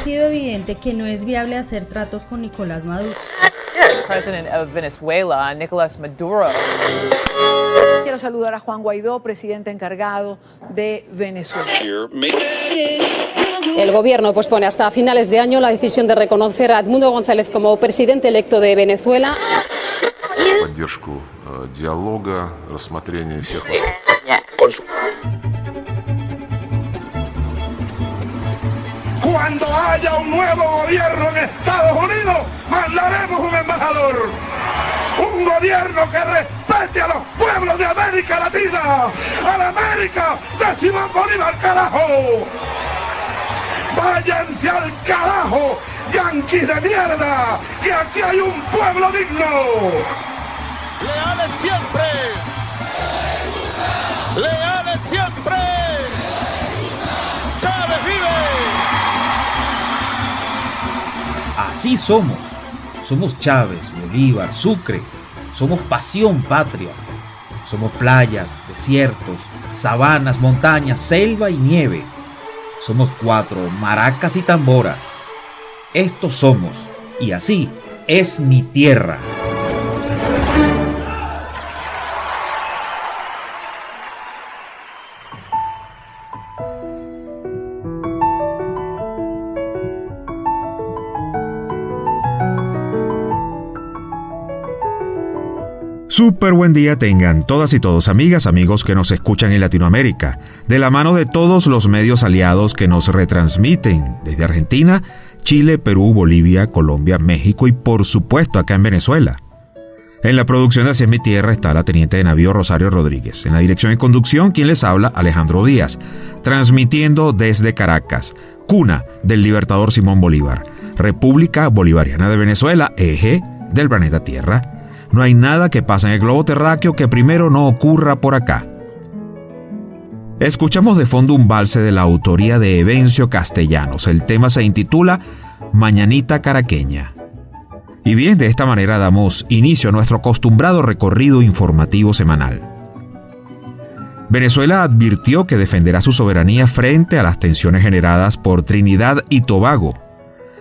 sido evidente que no es viable hacer tratos con Nicolás Maduro. President of Venezuela, Nicolás Maduro. Quiero saludar a Juan Guaidó, presidente encargado de Venezuela. El gobierno pospone hasta finales de año la decisión de reconocer a Edmundo González como presidente electo de Venezuela. Поддержку диалога, рассмотрение всех. Cuando haya un nuevo gobierno en Estados Unidos, mandaremos un embajador. Un gobierno que respete a los pueblos de América Latina. A la América de Simón Bolívar, carajo. Váyanse al carajo, yanquis de mierda, que aquí hay un pueblo digno. Leales siempre. Leales siempre. Chávez vive. Así somos. Somos Chávez, Bolívar, Sucre. Somos pasión patria. Somos playas, desiertos, sabanas, montañas, selva y nieve. Somos 4 maracas y tamboras. Estos somos, y así es mi tierra. Súper buen día tengan todas y todos, amigas, amigos que nos escuchan en Latinoamérica, de la mano de todos los medios aliados que nos retransmiten desde Argentina, Chile, Perú, Bolivia, Colombia, México y por supuesto acá en Venezuela. En la producción de Así es mi tierra está la teniente de navío Rosario Rodríguez. En la dirección y conducción, quien les habla, Alejandro Díaz, transmitiendo desde Caracas, cuna del libertador Simón Bolívar, República Bolivariana de Venezuela, eje del planeta Tierra. No hay nada que pase en el globo terráqueo que primero no ocurra por acá. Escuchamos de fondo un valse de la autoría de Evencio Castellanos. El tema se intitula Mañanita Caraqueña. Y bien, de esta manera damos inicio a nuestro acostumbrado recorrido informativo semanal. Venezuela advirtió que defenderá su soberanía frente a las tensiones generadas por Trinidad y Tobago.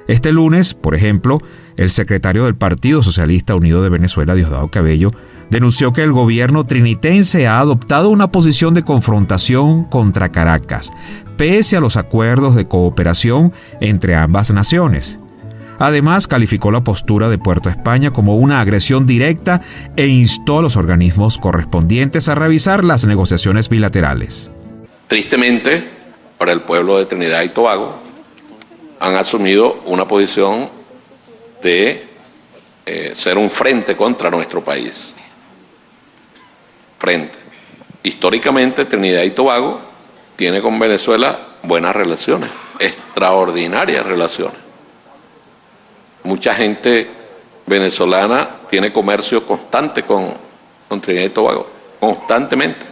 Este lunes, por ejemplo, el secretario del Partido Socialista Unido de Venezuela, Diosdado Cabello, denunció que el gobierno trinitense ha adoptado una posición de confrontación contra Caracas, pese a los acuerdos de cooperación entre ambas naciones. Además, calificó la postura de Puerto España como una agresión directa e instó a los organismos correspondientes a revisar las negociaciones bilaterales. Tristemente, para el pueblo de Trinidad y Tobago, han asumido una posición de ser un frente contra nuestro país. Frente. Históricamente, Trinidad y Tobago tiene con Venezuela buenas relaciones, extraordinarias relaciones. Mucha gente venezolana tiene comercio constante con Trinidad y Tobago, constantemente.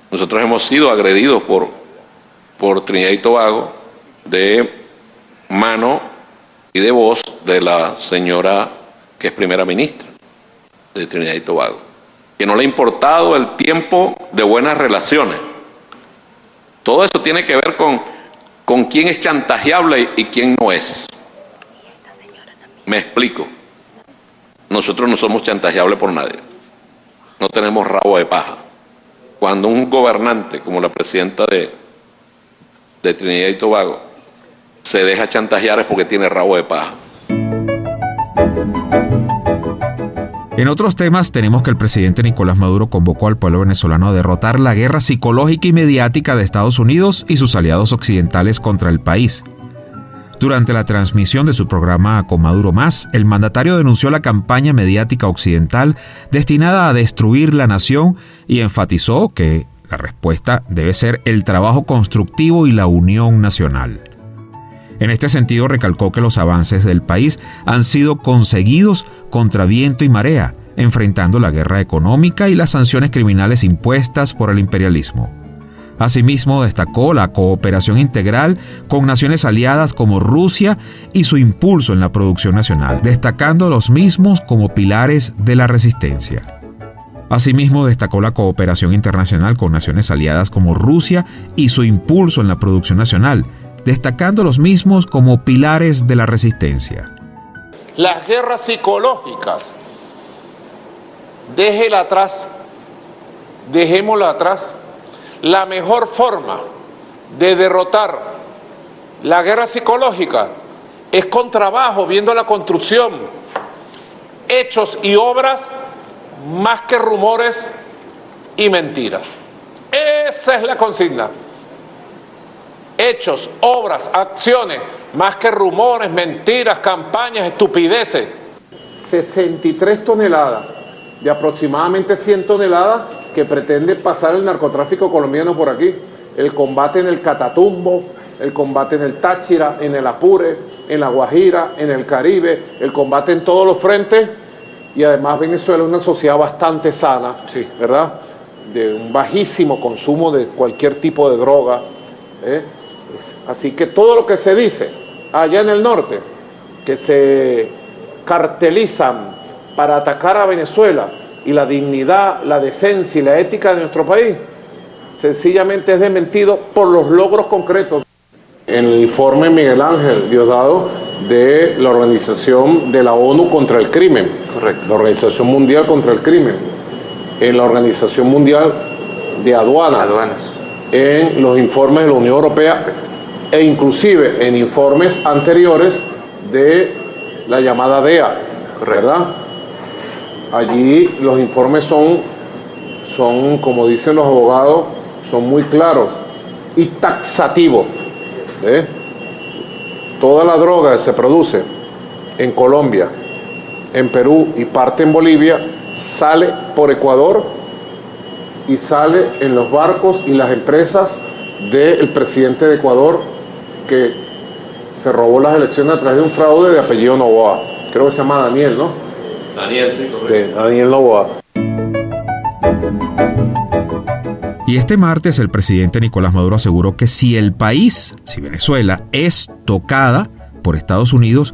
Nosotros hemos sido agredidos por Trinidad y Tobago de mano y de voz de la señora que es primera ministra de Trinidad y Tobago, que no le ha importado el tiempo de buenas relaciones. Todo eso tiene que ver con quién es chantajeable y quién no es. Me explico. Nosotros no somos chantajeables por nadie. No tenemos rabo de paja. Cuando un gobernante como la presidenta de Trinidad y Tobago se deja chantajear es porque tiene rabo de paja. En otros temas tenemos que el presidente Nicolás Maduro convocó al pueblo venezolano a derrotar la guerra psicológica y mediática de Estados Unidos y sus aliados occidentales contra el país. Durante la transmisión de su programa Con Maduro Más, el mandatario denunció la campaña mediática occidental destinada a destruir la nación y enfatizó que la respuesta debe ser el trabajo constructivo y la unión nacional. En este sentido, recalcó que los avances del país han sido conseguidos contra viento y marea, enfrentando la guerra económica y las sanciones criminales impuestas por el imperialismo. Asimismo, destacó la cooperación integral con naciones aliadas como Rusia y su impulso en la producción nacional, destacando los mismos como pilares de la resistencia. Asimismo, destacó la cooperación internacional con naciones aliadas como Rusia y su impulso en la producción nacional, destacando los mismos como pilares de la resistencia. Las guerras psicológicas, dejémosla atrás. La mejor forma de derrotar la guerra psicológica es con trabajo, viendo la construcción, hechos y obras más que rumores y mentiras. Esa es la consigna. Hechos, obras, acciones, más que rumores, mentiras, campañas, estupideces. 63 toneladas, de aproximadamente 100 toneladas que pretende pasar el narcotráfico colombiano por aquí. El combate en el Catatumbo, el combate en el Táchira, en el Apure, en la Guajira, en el Caribe, el combate en todos los frentes. Y además Venezuela es una sociedad bastante sana, sí, ¿verdad? De un bajísimo consumo de cualquier tipo de droga. Así que todo lo que se dice allá en el norte, que se cartelizan para atacar a Venezuela y la dignidad, la decencia y la ética de nuestro país, sencillamente es desmentido por los logros concretos. En el informe Miguel Ángel Diosdado de la Organización de la ONU contra el Crimen, correcto, la Organización Mundial contra el Crimen, en la Organización Mundial de Aduanas, en los informes de la Unión Europea e inclusive en informes anteriores de la llamada DEA, ¿verdad? Allí los informes son, como dicen los abogados, son muy claros y taxativos. Toda la droga que se produce en Colombia, en Perú y parte en Bolivia sale por Ecuador y sale en los barcos y las empresas del presidente de Ecuador, que se robó las elecciones a través de un fraude de apellido Noboa. Creo que se llama Daniel, ¿no? Daniel, sí, correcto. Daniel Noboa. Y este martes el presidente Nicolás Maduro aseguró que si Venezuela es tocada por Estados Unidos,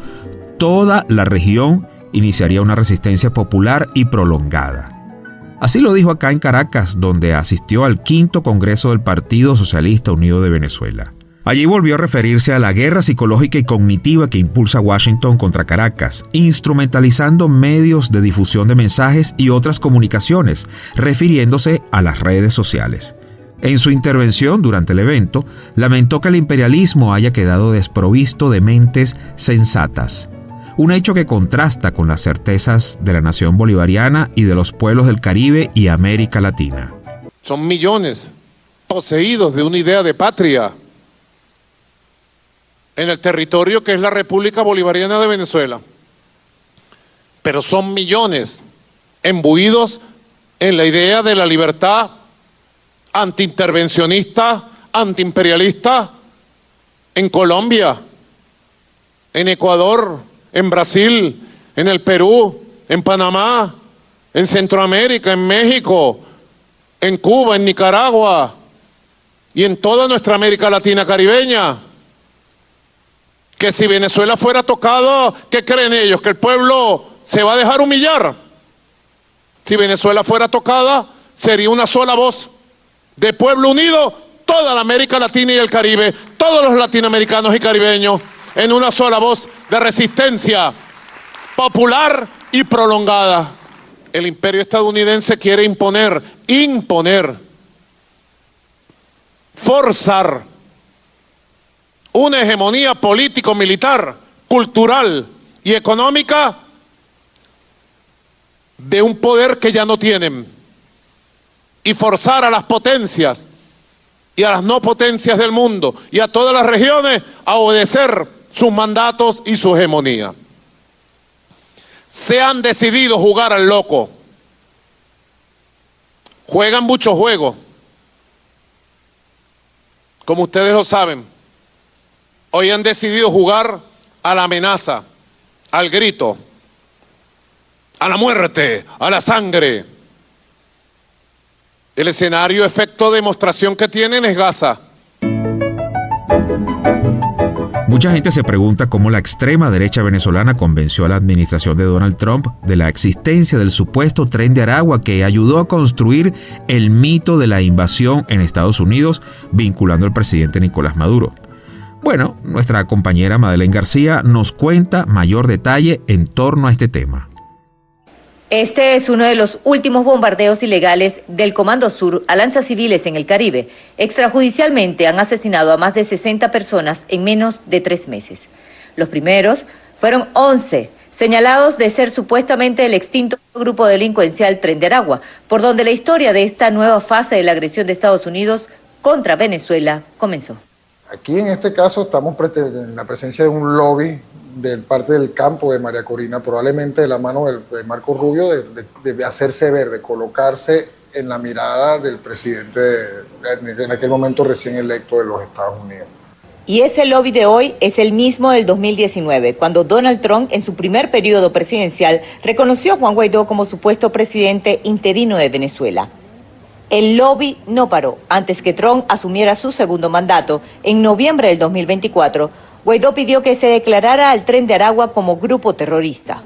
toda la región iniciaría una resistencia popular y prolongada. Así lo dijo acá en Caracas, donde asistió al 5º Congreso del Partido Socialista Unido de Venezuela. Allí volvió a referirse a la guerra psicológica y cognitiva que impulsa Washington contra Caracas, instrumentalizando medios de difusión de mensajes y otras comunicaciones, refiriéndose a las redes sociales. En su intervención durante el evento, lamentó que el imperialismo haya quedado desprovisto de mentes sensatas. Un hecho que contrasta con las certezas de la nación bolivariana y de los pueblos del Caribe y América Latina. Son millones poseídos de una idea de patria en el territorio que es la República Bolivariana de Venezuela. Pero son millones imbuidos en la idea de la libertad antiintervencionista, antiimperialista en Colombia, en Ecuador, en Brasil, en el Perú, en Panamá, en Centroamérica, en México, en Cuba, en Nicaragua y en toda nuestra América Latina caribeña. Que si Venezuela fuera tocado, ¿qué creen ellos? ¿Que el pueblo se va a dejar humillar? Si Venezuela fuera tocada, sería una sola voz de pueblo unido, toda la América Latina y el Caribe, todos los latinoamericanos y caribeños, en una sola voz de resistencia popular y prolongada. El imperio estadounidense quiere imponer, forzar una hegemonía político-militar, cultural y económica de un poder que ya no tienen, y forzar a las potencias y a las no potencias del mundo y a todas las regiones a obedecer sus mandatos y su hegemonía. Se han decidido jugar al loco. Juegan muchos juegos, como ustedes lo saben. Hoy han decidido jugar a la amenaza, al grito, a la muerte, a la sangre. El escenario, efecto, demostración que tienen es Gaza. Mucha gente se pregunta cómo la extrema derecha venezolana convenció a la administración de Donald Trump de la existencia del supuesto tren de Aragua que ayudó a construir el mito de la invasión en Estados Unidos, vinculando al presidente Nicolás Maduro. Bueno, nuestra compañera Madeleine García nos cuenta mayor detalle en torno a este tema. Este es uno de los últimos bombardeos ilegales del Comando Sur a lanchas civiles en el Caribe. Extrajudicialmente han asesinado a más de 60 personas en menos de 3 meses. Los primeros fueron 11, señalados de ser supuestamente el extinto grupo delincuencial Tren de Aragua, por donde la historia de esta nueva fase de la agresión de Estados Unidos contra Venezuela comenzó. Aquí en este caso estamos en la presencia de un lobby de parte del campo de María Corina, probablemente de la mano de Marco Rubio, de hacerse ver, de colocarse en la mirada del presidente en aquel momento recién electo de los Estados Unidos. Y ese lobby de hoy es el mismo del 2019, cuando Donald Trump, en su primer periodo presidencial, reconoció a Juan Guaidó como supuesto presidente interino de Venezuela. El lobby no paró. Antes que Trump asumiera su segundo mandato, en noviembre del 2024, Guaidó pidió que se declarara al Tren de Aragua como grupo terrorista.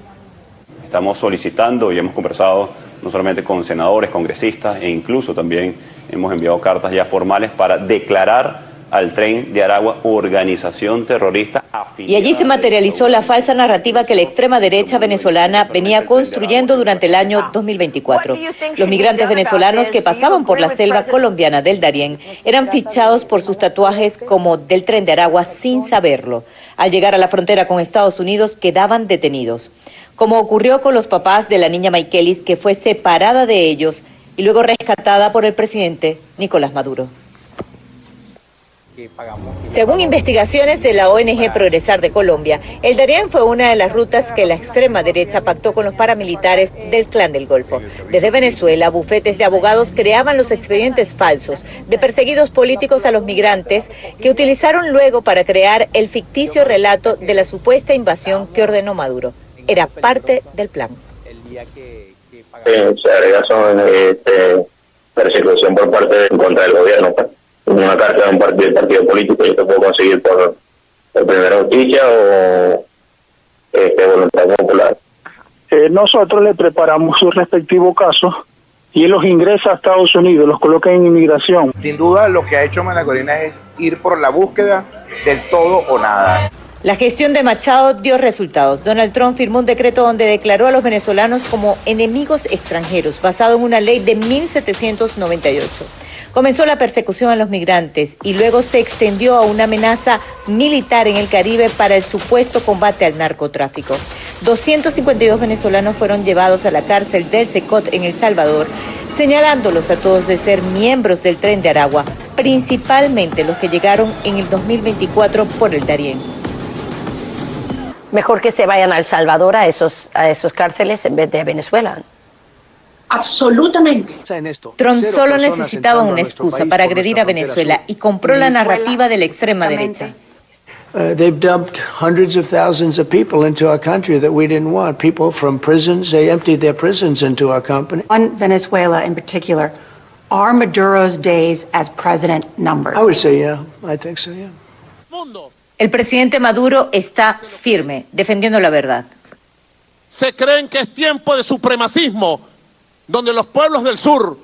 Estamos solicitando y hemos conversado no solamente con senadores, congresistas e incluso también hemos enviado cartas ya formales para declarar al Tren de Aragua organización terrorista. Y allí se materializó la falsa narrativa que la extrema derecha venezolana venía construyendo durante el año 2024. Los migrantes venezolanos que pasaban por la selva colombiana del Darién eran fichados por sus tatuajes como del Tren de Aragua sin saberlo. Al llegar a la frontera con Estados Unidos quedaban detenidos, como ocurrió con los papás de la niña Maykelis, que fue separada de ellos y luego rescatada por el presidente Nicolás Maduro. Según investigaciones de la ONG Progresar de Colombia, el Darién fue una de las rutas que la extrema derecha pactó con los paramilitares del Clan del Golfo. Desde Venezuela, bufetes de abogados creaban los expedientes falsos de perseguidos políticos a los migrantes que utilizaron luego para crear el ficticio relato de la supuesta invasión que ordenó Maduro. Era parte del plan. Se agrega persecución por parte en contra del gobierno. Una carta de un partido político yo te puedo conseguir por Primera Justicia o Voluntad Popular. Nosotros le preparamos su respectivo caso y él los ingresa a Estados Unidos, los coloca en inmigración. Sin duda lo que ha hecho María Corina es ir por la búsqueda del todo o nada. La gestión de Machado dio resultados. Donald Trump firmó un decreto donde declaró a los venezolanos como enemigos extranjeros, basado en una ley de 1798. Comenzó la persecución a los migrantes y luego se extendió a una amenaza militar en el Caribe para el supuesto combate al narcotráfico. 252 venezolanos fueron llevados a la cárcel del Secot en El Salvador, señalándolos a todos de ser miembros del Tren de Aragua, principalmente los que llegaron en el 2024 por el Darién. Mejor que se vayan a El Salvador, a esos cárceles, en vez de Venezuela. Absolutamente. Trump solo necesitaba una excusa para agredir a Venezuela y compró la narrativa de la extrema derecha. They've dumped hundreds of thousands of people into our country that we didn't want. People from prisons, they emptied their prisons into our company. On Venezuela in particular, are Maduro's days as president numbered? I would say, yeah. I think so, yeah. El presidente Maduro está firme, defendiendo la verdad. Se creen que es tiempo de supremacismo, donde los pueblos del sur,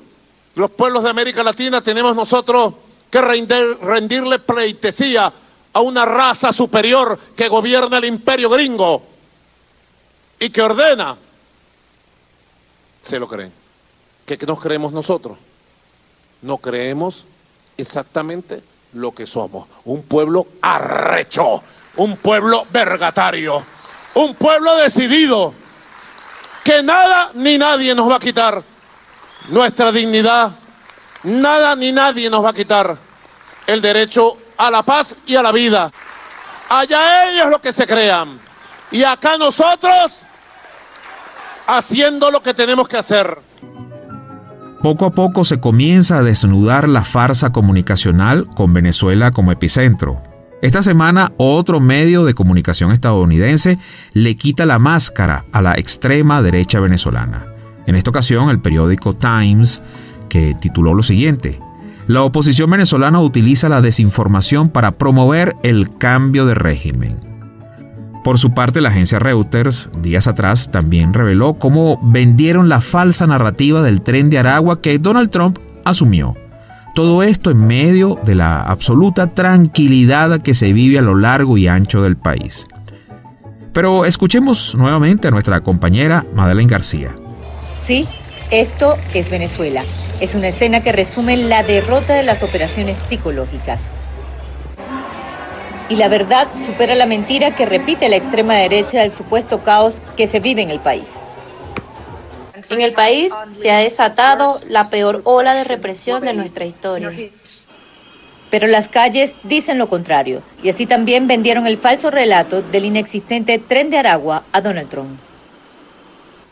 los pueblos de América Latina, tenemos nosotros que rendirle pleitesía a una raza superior que gobierna el imperio gringo y que ordena. Se lo creen. ¿Qué nos creemos nosotros? No creemos exactamente lo que somos. Un pueblo arrecho, un pueblo vergatario, un pueblo decidido, que nada ni nadie nos va a quitar nuestra dignidad, nada ni nadie nos va a quitar el derecho a la paz y a la vida. Allá ellos lo que se crean y acá nosotros haciendo lo que tenemos que hacer. Poco a poco se comienza a desnudar la farsa comunicacional con Venezuela como epicentro. Esta semana, otro medio de comunicación estadounidense le quita la máscara a la extrema derecha venezolana. En esta ocasión, el periódico Times, que tituló lo siguiente: la oposición venezolana utiliza la desinformación para promover el cambio de régimen. Por su parte, la agencia Reuters, días atrás, también reveló cómo vendieron la falsa narrativa del Tren de Aragua que Donald Trump asumió. Todo esto en medio de la absoluta tranquilidad que se vive a lo largo y ancho del país. Pero escuchemos nuevamente a nuestra compañera Madeleine García. Sí, esto es Venezuela. Es una escena que resume la derrota de las operaciones psicológicas. Y la verdad supera la mentira que repite la extrema derecha del supuesto caos que se vive en el país. En el país se ha desatado la peor ola de represión de nuestra historia. Pero las calles dicen lo contrario, y así también vendieron el falso relato del inexistente Tren de Aragua a Donald Trump.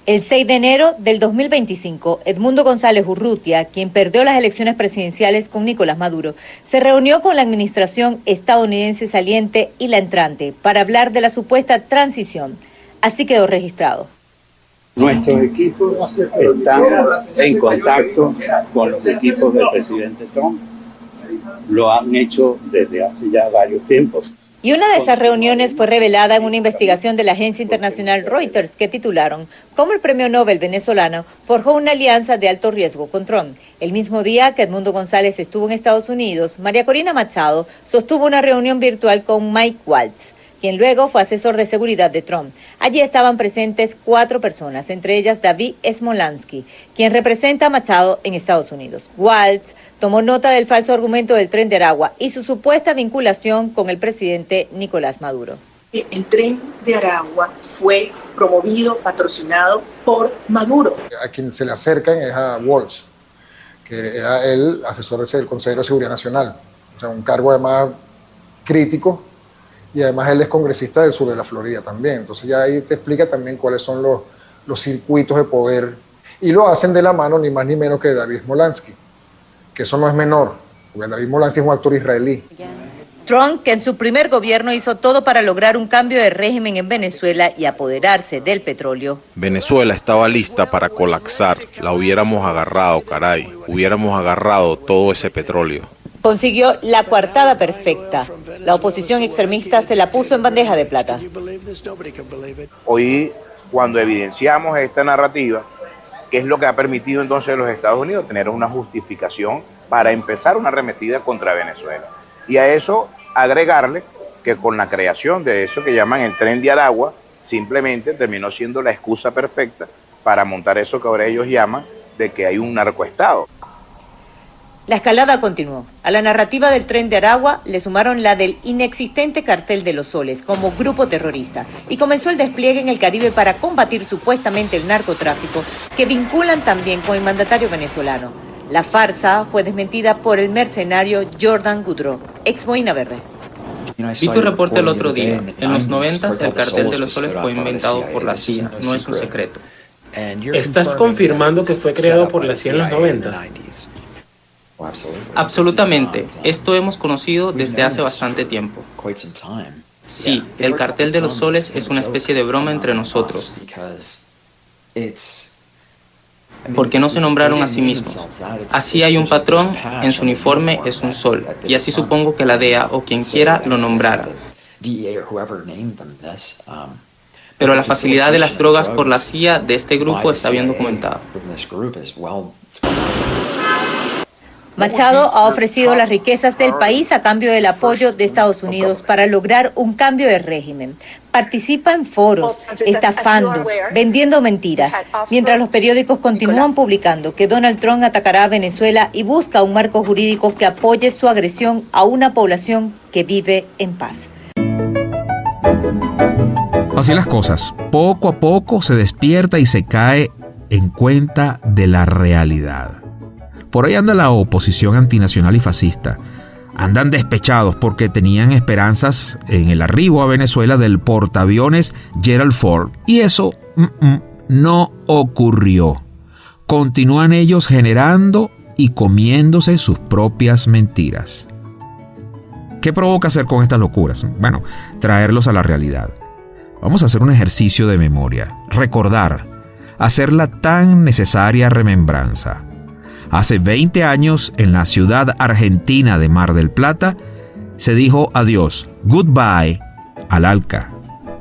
El 6 de enero del 2025, Edmundo González Urrutia, quien perdió las elecciones presidenciales con Nicolás Maduro, se reunió con la administración estadounidense saliente y la entrante para hablar de la supuesta transición. Así quedó registrado. Nuestros equipos están en contacto con los equipos del presidente Trump. Lo han hecho desde hace ya varios tiempos. Y una de esas reuniones fue revelada en una investigación de la agencia internacional Reuters que titularon «Cómo el premio Nobel venezolano forjó una alianza de alto riesgo con Trump». El mismo día que Edmundo González estuvo en Estados Unidos, María Corina Machado sostuvo una reunión virtual con Mike Waltz, quien luego fue asesor de seguridad de Trump. Allí estaban presentes 4 personas, entre ellas David Smolansky, quien representa a Machado en Estados Unidos. Waltz tomó nota del falso argumento del Tren de Aragua y su supuesta vinculación con el presidente Nicolás Maduro. El Tren de Aragua fue promovido, patrocinado por Maduro. A quien se le acercan es a Waltz, que era el asesor del Consejero de Seguridad Nacional, o sea, un cargo además crítico. Y además él es congresista del sur de la Florida también. Entonces ya ahí te explica también cuáles son los circuitos de poder. Y lo hacen de la mano ni más ni menos que David Smolansky, que eso no es menor, porque David Smolansky es un actor israelí. Trump, que en su primer gobierno hizo todo para lograr un cambio de régimen en Venezuela y apoderarse del petróleo. Venezuela estaba lista para colapsar. La hubiéramos agarrado, caray. Hubiéramos agarrado todo ese petróleo. Consiguió la coartada perfecta. La oposición extremista se la puso en bandeja de plata. Hoy, cuando evidenciamos esta narrativa, que es lo que ha permitido entonces a los Estados Unidos tener una justificación para empezar una arremetida contra Venezuela. Y a eso agregarle que con la creación de eso que llaman el Tren de Aragua, simplemente terminó siendo la excusa perfecta para montar eso que ahora ellos llaman de que hay un narcoestado. La escalada continuó. A la narrativa del Tren de Aragua le sumaron la del inexistente Cartel de los Soles como grupo terrorista y comenzó el despliegue en el Caribe para combatir supuestamente el narcotráfico que vinculan también con el mandatario venezolano. La farsa fue desmentida por el mercenario Jordan Goudreau, ex Boina Verde. Vi tu reporte el otro día. En los 90 el Cartel de los Soles fue inventado por la CIA, no es un secreto. ¿Estás confirmando que fue creado por la CIA en los 90? Absolutamente. Esto hemos conocido desde hace bastante tiempo. Sí, el Cartel de los Soles es una especie de broma entre nosotros. Porque no se nombraron a sí mismos. Así hay un patrón, en su uniforme es un sol, y así supongo que la DEA o quien quiera lo nombrara. Pero la facilidad de las drogas por la CIA de este grupo está bien documentada. Machado ha ofrecido las riquezas del país a cambio del apoyo de Estados Unidos para lograr un cambio de régimen. Participa en foros, estafando, vendiendo mentiras, mientras los periódicos continúan publicando que Donald Trump atacará a Venezuela y busca un marco jurídico que apoye su agresión a una población que vive en paz. Así las cosas, poco a poco se despierta y se cae en cuenta de la realidad. Por ahí anda la oposición antinacional y fascista. Andan despechados porque tenían esperanzas en el arribo a Venezuela del portaaviones Gerald Ford. Y eso no ocurrió. Continúan ellos generando y comiéndose sus propias mentiras. ¿Qué provoca hacer con estas locuras? Bueno, traerlos a la realidad. Vamos a hacer un ejercicio de memoria. Recordar. Hacer la tan necesaria remembranza. Hace 20 años, en la ciudad argentina de Mar del Plata, se dijo adiós, goodbye, al ALCA.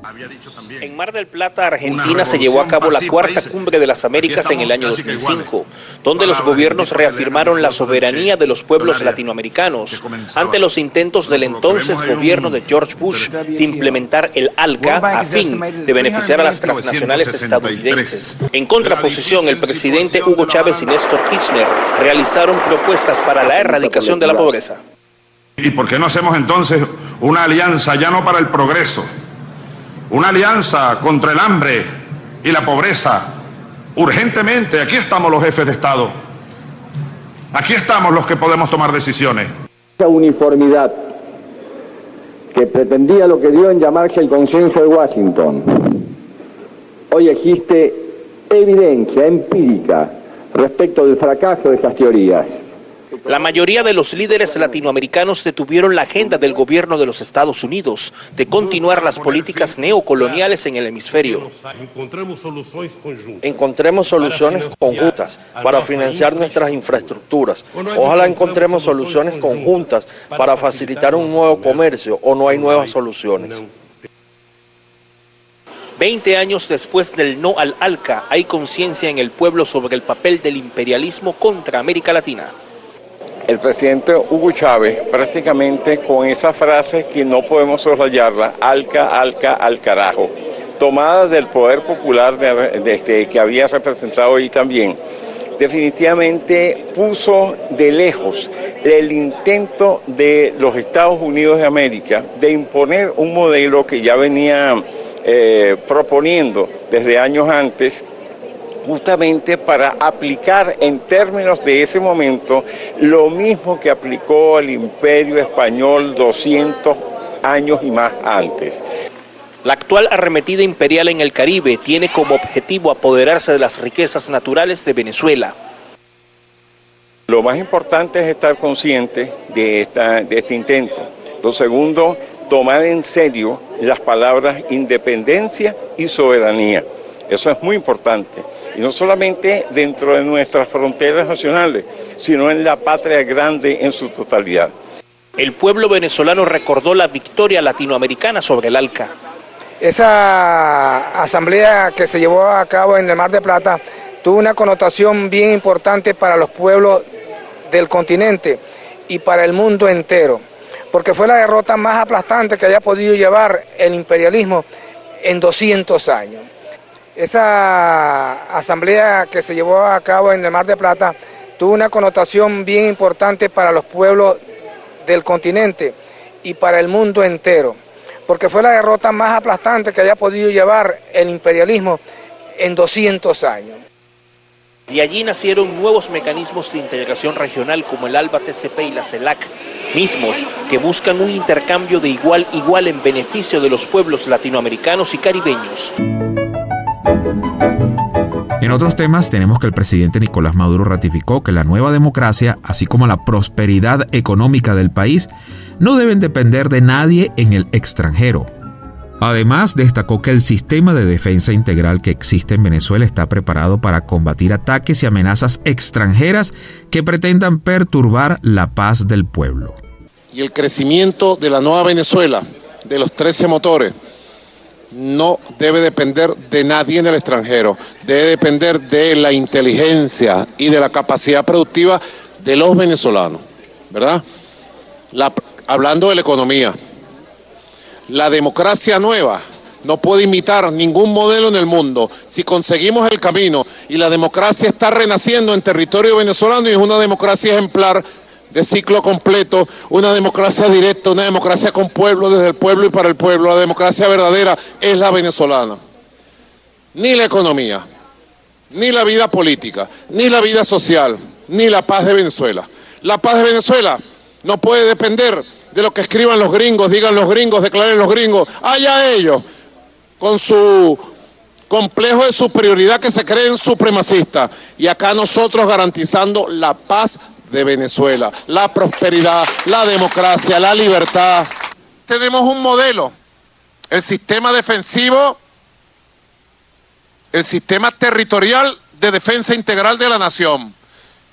Había dicho también En Mar del Plata, Argentina, se llevó a cabo la cuarta cumbre de las Américas en el año 2005, donde los gobiernos reafirmaron la soberanía de los pueblos latinoamericanos ante los intentos del entonces gobierno de George Bush de implementar el ALCA a fin de beneficiar a las transnacionales estadounidenses. En contraposición, el presidente Hugo Chávez y Néstor Kirchner realizaron propuestas para la erradicación de la pobreza. ¿Y por qué no hacemos entonces una alianza ya no para el progreso, una alianza contra el hambre y la pobreza? Urgentemente, aquí estamos los jefes de Estado, aquí estamos los que podemos tomar decisiones. Esa uniformidad que pretendía lo que dio en llamarse el Consenso de Washington, hoy existe evidencia empírica respecto del fracaso de esas teorías. La mayoría de los líderes latinoamericanos detuvieron la agenda del gobierno de los Estados Unidos de continuar las políticas neocoloniales en el hemisferio. Encontremos soluciones conjuntas para financiar nuestras infraestructuras. Ojalá encontremos soluciones conjuntas para facilitar un nuevo comercio, o no hay nuevas soluciones. 20 años después del no al ALCA, hay conciencia en el pueblo sobre el papel del imperialismo contra América Latina. El presidente Hugo Chávez, prácticamente con esa frase que no podemos soslayarla, ALCA, ALCA, al carajo, tomada del poder popular que había representado ahí también, definitivamente puso de lejos el intento de los Estados Unidos de América de imponer un modelo que ya venía proponiendo desde años antes, justamente para aplicar en términos de ese momento lo mismo que aplicó el Imperio Español 200 años y más antes. La actual arremetida imperial en el Caribe tiene como objetivo apoderarse de las riquezas naturales de Venezuela. Lo más importante es estar consciente de este intento. Lo segundo, tomar en serio las palabras independencia y soberanía. Eso es muy importante. Y no solamente dentro de nuestras fronteras nacionales, sino en la patria grande en su totalidad. El pueblo venezolano recordó la victoria latinoamericana sobre el ALCA. Esa asamblea que se llevó a cabo en el Mar del Plata tuvo una connotación bien importante para los pueblos del continente y para el mundo entero, porque fue la derrota más aplastante que haya podido llevar el imperialismo en 200 años. Esa asamblea que se llevó a cabo en el Mar del Plata tuvo una connotación bien importante para los pueblos del continente y para el mundo entero, porque fue la derrota más aplastante que haya podido llevar el imperialismo en 200 años. De allí nacieron nuevos mecanismos de integración regional como el ALBA-TCP y la CELAC, mismos que buscan un intercambio de igual a igual en beneficio de los pueblos latinoamericanos y caribeños. En otros temas tenemos que el presidente Nicolás Maduro ratificó que la nueva democracia, así como la prosperidad económica del país, no deben depender de nadie en el extranjero. Además, destacó que el sistema de defensa integral que existe en Venezuela está preparado para combatir ataques y amenazas extranjeras que pretendan perturbar la paz del pueblo. Y el crecimiento de la nueva Venezuela, de los 13 motores, no debe depender de nadie en el extranjero, debe depender de la inteligencia y de la capacidad productiva de los venezolanos, ¿verdad? Hablando de la economía, la democracia nueva no puede imitar ningún modelo en el mundo. Si conseguimos el camino y la democracia está renaciendo en territorio venezolano y es una democracia ejemplar, de ciclo completo, una democracia directa, una democracia con pueblo, desde el pueblo y para el pueblo. La democracia verdadera es la venezolana. Ni la economía, ni la vida política, ni la vida social, ni la paz de Venezuela. La paz de Venezuela no puede depender de lo que escriban los gringos, digan los gringos, declaren los gringos. Allá ellos, con su complejo de superioridad que se creen supremacistas. Y acá nosotros garantizando la paz de Venezuela, la prosperidad, la democracia, la libertad. Tenemos un modelo, el sistema defensivo, el sistema territorial de defensa integral de la nación,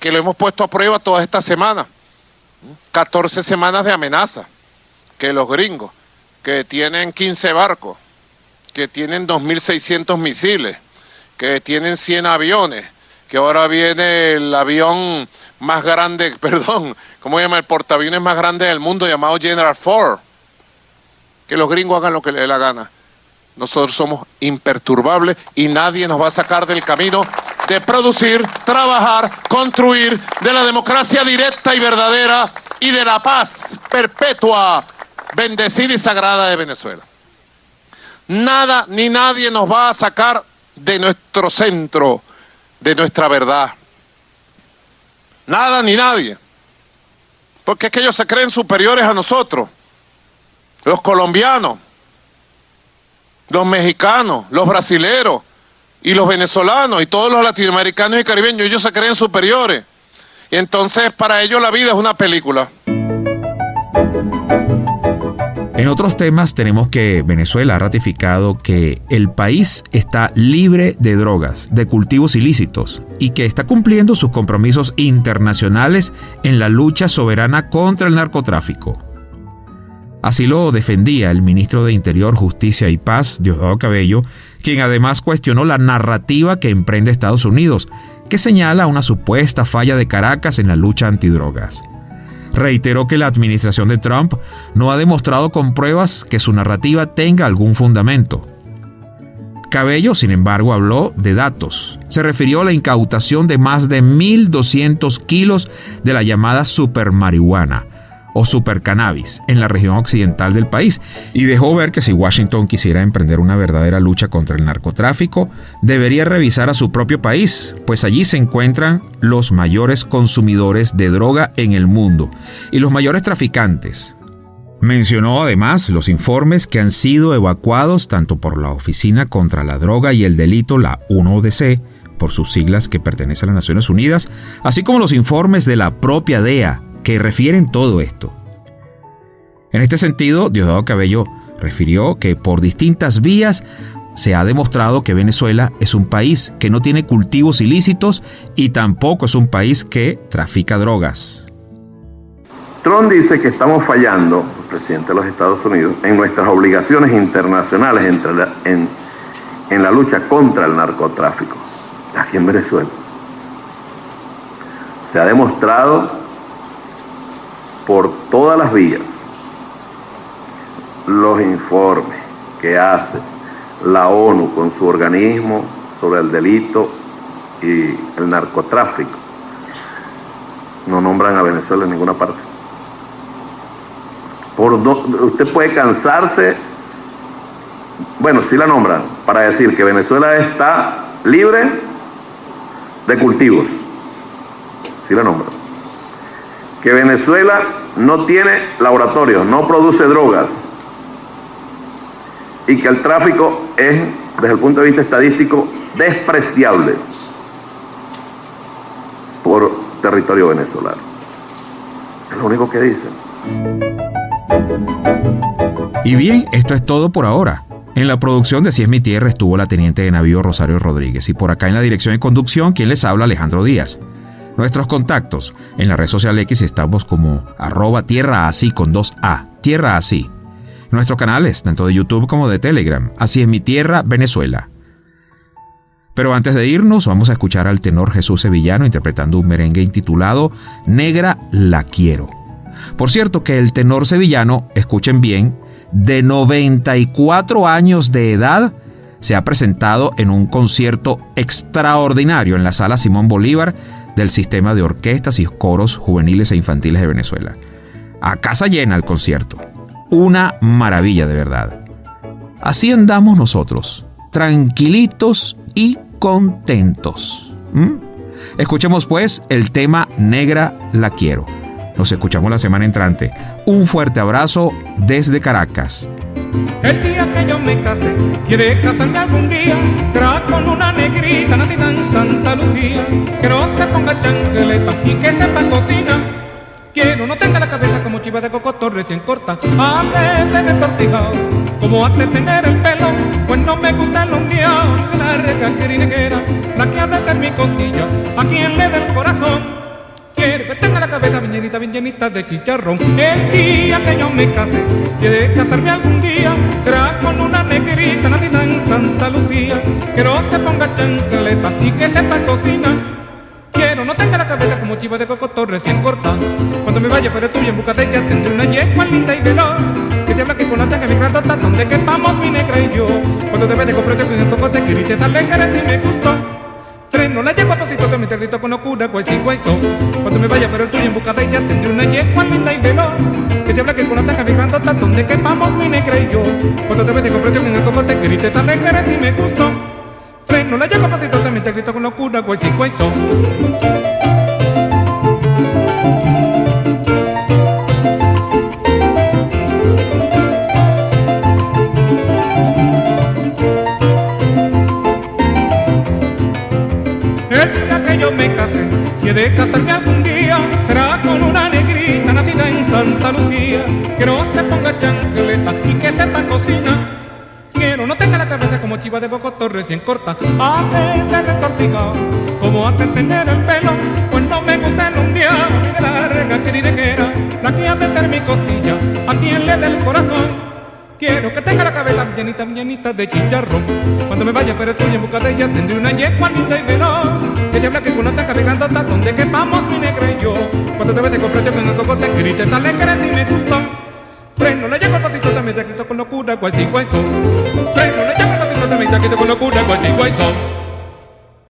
que lo hemos puesto a prueba todas estas semanas. 14 semanas de amenaza, que los gringos, que tienen 15 barcos, que tienen 2.600 misiles, que tienen 100 aviones, que ahora viene el avión más grande, ¿cómo se llama? El portaaviones más grande del mundo llamado General Ford. Que los gringos hagan lo que les dé la gana. Nosotros somos imperturbables y nadie nos va a sacar del camino de producir, trabajar, construir, de la democracia directa y verdadera y de la paz perpetua, bendecida y sagrada de Venezuela. Nada ni nadie nos va a sacar de nuestro centro, de nuestra verdad. Nada ni nadie. Porque es que ellos se creen superiores a nosotros. Los colombianos, los mexicanos, los brasileros y los venezolanos y todos los latinoamericanos y caribeños, ellos se creen superiores. Y entonces para ellos la vida es una película. En otros temas tenemos que Venezuela ha ratificado que el país está libre de drogas, de cultivos ilícitos y que está cumpliendo sus compromisos internacionales en la lucha soberana contra el narcotráfico. Así lo defendía el ministro de Interior, Justicia y Paz, Diosdado Cabello, quien además cuestionó la narrativa que emprende Estados Unidos, que señala una supuesta falla de Caracas en la lucha antidrogas. Reiteró que la administración de Trump no ha demostrado con pruebas que su narrativa tenga algún fundamento. Cabello, sin embargo, habló de datos. Se refirió a la incautación de más de 1.200 kilos de la llamada supermarihuana o supercannabis en la región occidental del país y dejó ver que si Washington quisiera emprender una verdadera lucha contra el narcotráfico, debería revisar a su propio país, pues allí se encuentran los mayores consumidores de droga en el mundo y los mayores traficantes. Mencionó además los informes que han sido evacuados tanto por la Oficina contra la Droga y el Delito, la 1ODC, por sus siglas que pertenecen a las Naciones Unidas, así como los informes de la propia DEA, que refieren todo esto. En este sentido, Diosdado Cabello refirió que por distintas vías se ha demostrado que Venezuela es un país que no tiene cultivos ilícitos y tampoco es un país que trafica drogas. Trump dice que estamos fallando, el presidente de los Estados Unidos, en nuestras obligaciones internacionales en la lucha contra el narcotráfico aquí en Venezuela. Se ha demostrado por todas las vías, los informes que hace la ONU con su organismo sobre el delito y el narcotráfico, no nombran a Venezuela en ninguna parte. Usted puede cansarse, bueno, sí la nombran, para decir que Venezuela está libre de cultivos, sí la nombran. Que Venezuela no tiene laboratorios, no produce drogas y que el tráfico es, desde el punto de vista estadístico, despreciable por territorio venezolano. Es lo único que dicen. Y bien, esto es todo por ahora. En la producción de Así es mi tierra estuvo la teniente de navío Rosario Rodríguez y por acá en la dirección y conducción, quien les habla, Alejandro Díaz. Nuestros contactos en la red social X estamos como @tierraasí con 2A, Tierra Así. Nuestros canales, tanto de YouTube como de Telegram, Así es mi tierra, Venezuela. Pero antes de irnos, vamos a escuchar al tenor Jesús Sevillano interpretando un merengue intitulado Negra la quiero. Por cierto que el tenor sevillano, escuchen bien, de 94 años de edad, se ha presentado en un concierto extraordinario en la Sala Simón Bolívar del Sistema de Orquestas y Coros Juveniles e Infantiles de Venezuela. A casa llena el concierto. Una maravilla de verdad. Así andamos nosotros, tranquilitos y contentos. Escuchemos pues el tema Negra la quiero. Nos escuchamos la semana entrante. Un fuerte abrazo desde Caracas. El día que yo me case, quiere casarme algún día, será con una negrita nacida en Santa Lucía, que no se ponga chanqueleta y que sepa cocina. Quiero no tenga la cabeza como chiva de cocoto recién corta, antes de tener tortijao, como antes de tener el pelo, pues no me gusta el ondeado de la recaqueriniguera, la que ha de ser mi costilla, a quien le dé el corazón. Quiero que tenga la cabeza bien llenita de chicharrón. El día que yo me case, quiere casarme algún día, será con una negrita nacida en chancleta y que sepa cocina. Quiero no tenga la cabeza como chiva de cocoto recién corta. Cuando me vaya pero tuya en busca de ella tendré una yegua linda y veloz que te habla que con la tanga mi grandota donde quepamos mi negra y yo. Cuando te ves de comprar con el cocote que grites alegre si me gustó. Freno la yegua pasito de mi territo con locura guay sin hueso. Cuando me vaya pero el tuyo en busca de ella tendré una yegua linda y veloz que te habla que con la tanga mi grandota donde quepamos mi negra y yo. Cuando te ves de comprar con el cocote que grites alegre si me gustó. Freno la yegua pasito de mi territo con locura guay sin hueso. Yo me casé, y he de casarme algún día, será con una negrita nacida en Santa Lucía, que no se ponga chancleta y que sepa cocina. Quiero no tenga la cabeza como chiva de cocoto recién corta, a veces retortijado, como antes tener el pelo, pues no me gusta el ondeado ni de larga quirirequera, la que ha de ser mi costilla, a quien le dé el corazón. Quiero que tenga la cabeza llenita de chicharrón. Cuando me vaya pero tuya en busca de ella tendré una yegua linda y veloz que te habla que con la saca mi grandota donde quepamos mi negra y yo. Cuando te ves de comprar con el cocote grites alegre si me gustó. Freno le llego al pasito también te grito con locura cual sin hueso. Freno le llego al pasito también te grito con locura cual sin hueso.